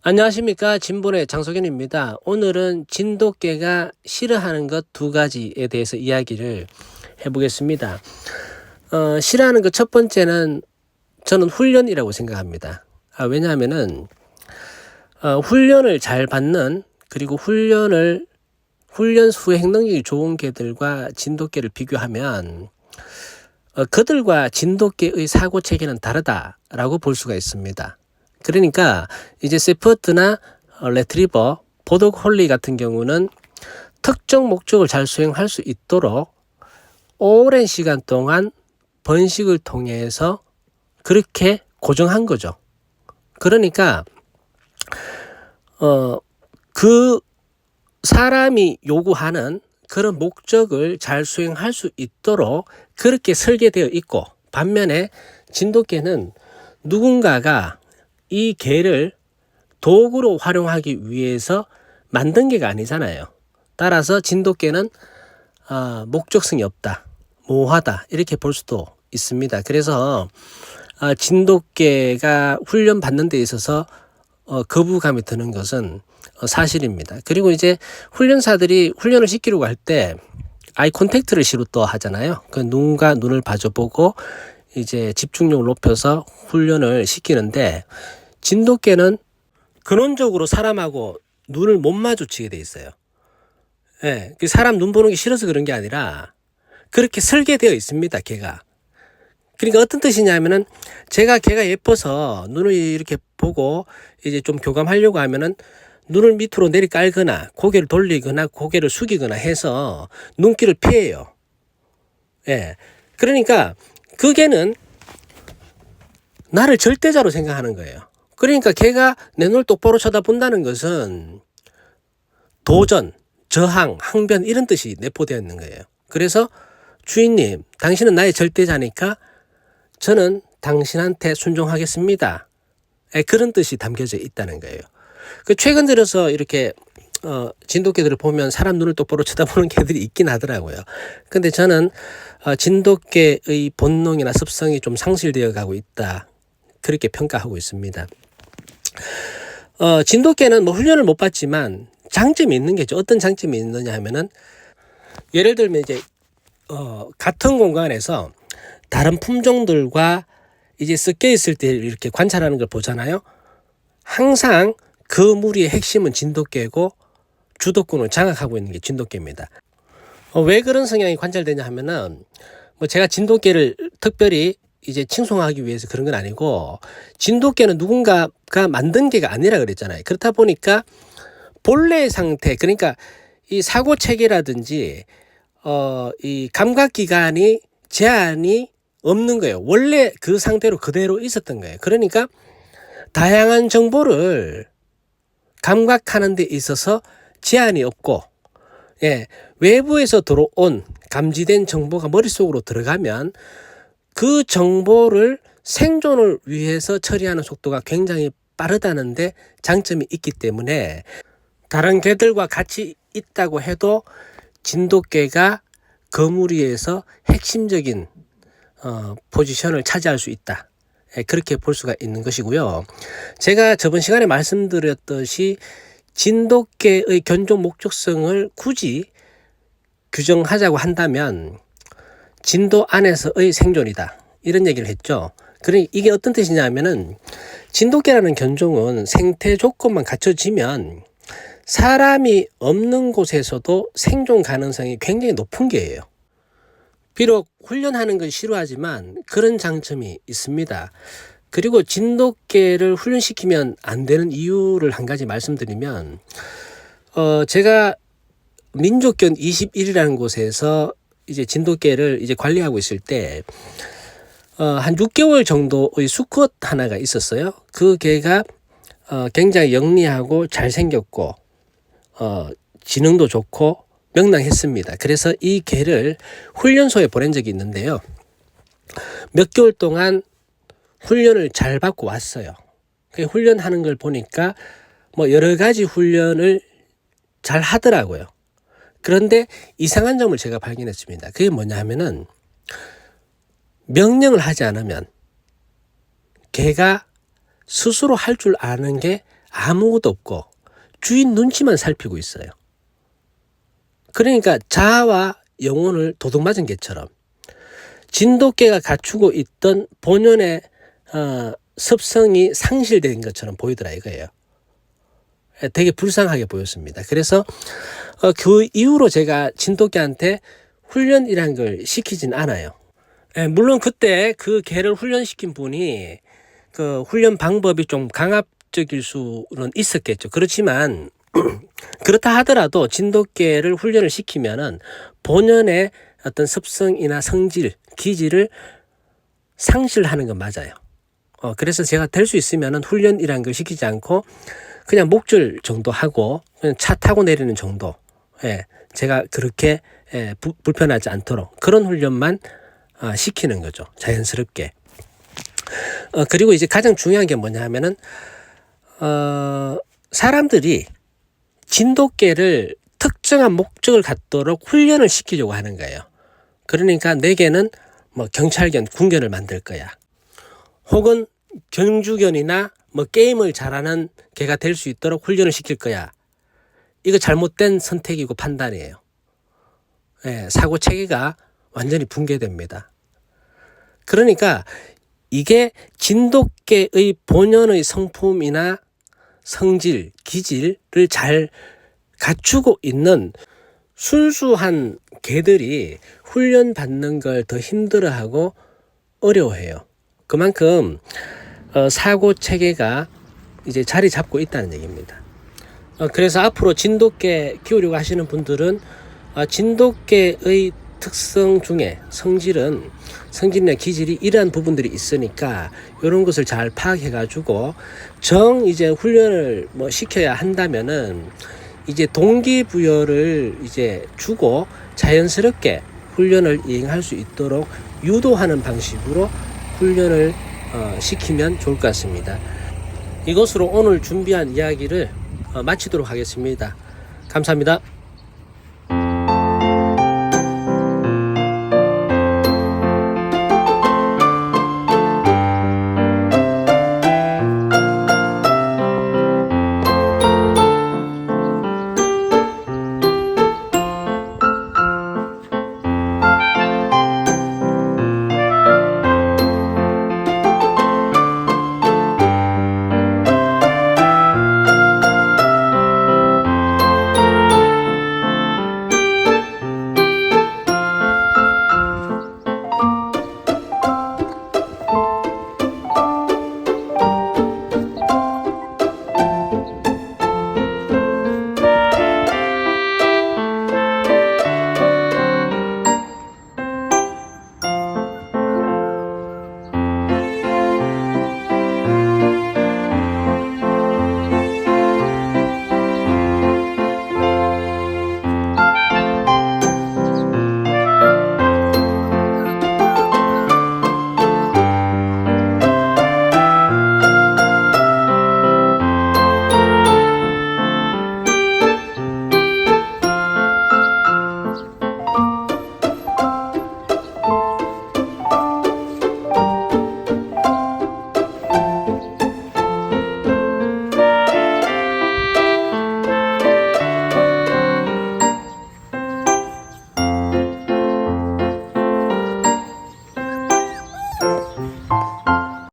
안녕하십니까, 진본의 장석현입니다. 오늘은 진돗개가 싫어하는 것 두 가지에 대해서 이야기를 해보겠습니다. 싫어하는 것 첫 번째는 저는 훈련이라고 생각합니다. 왜냐하면은 훈련을 잘 받는, 그리고 훈련 후에 행동력이 좋은 개들과 진돗개를 비교하면 그들과 진돗개의 사고 체계는 다르다라고 볼 수가 있습니다. 그러니까 이제 세퍼드나 레트리버, 보더콜리 같은 경우는 특정 목적을 잘 수행할 수 있도록 오랜 시간 동안 번식을 통해서 그렇게 고정한 거죠. 그러니까 그 사람이 요구하는 그런 목적을 잘 수행할 수 있도록 그렇게 설계되어 있고, 반면에 진돗개는 누군가가 이 개를 도구로 활용하기 위해서 만든 개가 아니잖아요. 따라서 진돗개는 목적성이 없다, 모호하다, 이렇게 볼 수도 있습니다. 그래서 진돗개가 훈련 받는 데 있어서 거부감이 드는 것은 사실입니다. 그리고 이제 훈련사들이 훈련을 시키려고 할 때 아이 컨택트를 시로 또 하잖아요. 그 눈과 눈을 마주보고 이제 집중력을 높여서 훈련을 시키는데, 진돗개는 근원적으로 사람하고 눈을 못 마주치게 돼 있어요. 예, 사람 눈 보는 게 싫어서 그런 게 아니라 그렇게 설계되어 있습니다, 개가. 그러니까 어떤 뜻이냐면은, 제가 개가 예뻐서 눈을 이렇게 보고 이제 좀 교감하려고 하면은 눈을 밑으로 내리 깔거나 고개를 돌리거나 고개를 숙이거나 해서 눈길을 피해요. 예. 그러니까 그 개는 나를 절대자로 생각하는 거예요. 그러니까 걔가 내 눈을 똑바로 쳐다본다는 것은 도전, 저항, 항변, 이런 뜻이 내포되어 있는 거예요. 그래서 주인님, 당신은 나의 절대자니까 저는 당신한테 순종하겠습니다, 그런 뜻이 담겨져 있다는 거예요. 최근 들어서 이렇게 진돗개들을 보면 사람 눈을 똑바로 쳐다보는 개들이 있긴 하더라고요. 근데 저는 진돗개의 본능이나 습성이 좀 상실되어 가고 있다, 그렇게 평가하고 있습니다. 진돗개는 뭐 훈련을 못 받지만 장점이 있는 게죠. 어떤 장점이 있느냐 하면은, 예를 들면 이제 같은 공간에서 다른 품종들과 이제 섞여 있을 때 이렇게 관찰하는 걸 보잖아요. 항상 그 무리의 핵심은 진돗개고 주도권을 장악하고 있는 게 진돗개입니다. 왜 그런 성향이 관찰되냐 하면은, 뭐 제가 진돗개를 특별히 이제 칭송하기 위해서 그런 건 아니고, 진돗개는 누군가가 만든 개가 아니라 그랬잖아요. 그렇다 보니까 본래 상태, 그러니까 이 사고 체계라든지 이 감각 기관이 제한이 없는 거예요. 원래 그 상태로 그대로 있었던 거예요. 그러니까 다양한 정보를 감각하는 데 있어서 제한이 없고, 외부에서 들어온 감지된 정보가 머릿속으로 들어가면 그 정보를 생존을 위해서 처리하는 속도가 굉장히 빠르다는 데 장점이 있기 때문에, 다른 개들과 같이 있다고 해도 진돗개가 그 무리에서 핵심적인 포지션을 차지할 수 있다, 그렇게 볼 수가 있는 것이고요. 제가 저번 시간에 말씀드렸듯이 진돗개의 견종 목적성을 굳이 규정하자고 한다면 진도 안에서의 생존이다, 이런 얘기를 했죠. 그러니 이게 어떤 뜻이냐면은, 진돗개라는 견종은 생태 조건만 갖춰지면 사람이 없는 곳에서도 생존 가능성이 굉장히 높은 개예요. 비록 훈련하는 건 싫어하지만 그런 장점이 있습니다. 그리고 진돗개를 훈련시키면 안 되는 이유를 한 가지 말씀드리면, 제가 민족견 21이라는 곳에서 이제 진돗개를 이제 관리하고 있을 때 한 6개월 정도의 수컷 하나가 있었어요. 그 개가 굉장히 영리하고 잘생겼고 지능도 좋고 명랑했습니다. 그래서 이 개를 훈련소에 보낸 적이 있는데요. 몇 개월 동안 훈련을 잘 받고 왔어요. 훈련하는 걸 보니까 뭐 여러 가지 훈련을 잘 하더라고요. 그런데 이상한 점을 제가 발견했습니다. 그게 뭐냐 하면은, 명령을 하지 않으면 개가 스스로 할 줄 아는 게 아무것도 없고 주인 눈치만 살피고 있어요. 그러니까 자아와 영혼을 도둑맞은 개처럼 진돗개가 갖추고 있던 본연의 습성이 상실된 것처럼 보이더라 이거예요. 되게 불쌍하게 보였습니다. 그래서 그 이후로 제가 진돗개한테 훈련이라는 걸 시키진 않아요. 물론 그때 그 개를 훈련시킨 분이 그 훈련 방법이 좀 강압적일 수는 있었겠죠. 그렇지만 그렇다 하더라도 진돗개를 훈련을 시키면은 본연의 어떤 습성이나 성질, 기질을 상실하는 건 맞아요. 그래서 제가 될 수 있으면은 훈련이라는 걸 시키지 않고 그냥 목줄 정도 하고 그냥 차 타고 내리는 정도. 제가 그렇게 불편하지 않도록 그런 훈련만 시키는 거죠. 자연스럽게. 그리고 이제 가장 중요한 게 뭐냐 하면은 사람들이 진돗개를 특정한 목적을 갖도록 훈련을 시키려고 하는 거예요. 그러니까 내게는 뭐 경찰견, 군견을 만들 거야. 혹은 경주견이나 뭐 게임을 잘하는 개가 될 수 있도록 훈련을 시킬 거야. 이거 잘못된 선택이고 판단이에요. 사고 체계가 완전히 붕괴됩니다. 그러니까 이게 진돗개의 본연의 성품이나 성질, 기질을 잘 갖추고 있는 순수한 개들이 훈련받는 걸 더 힘들어하고 어려워해요. 그만큼 사고 체계가 이제 자리 잡고 있다는 얘기입니다. 그래서 앞으로 진돗개 키우려고 하시는 분들은 진돗개의 특성 중에 성질이나 기질이 이러한 부분들이 있으니까 이런 것을 잘 파악해 가지고 이제 훈련을 뭐 시켜야 한다면은 이제 동기부여를 이제 주고 자연스럽게 훈련을 이행할 수 있도록 유도하는 방식으로 훈련을 시키면 좋을 것 같습니다. 이것으로 오늘 준비한 이야기를 마치도록 하겠습니다. 감사합니다.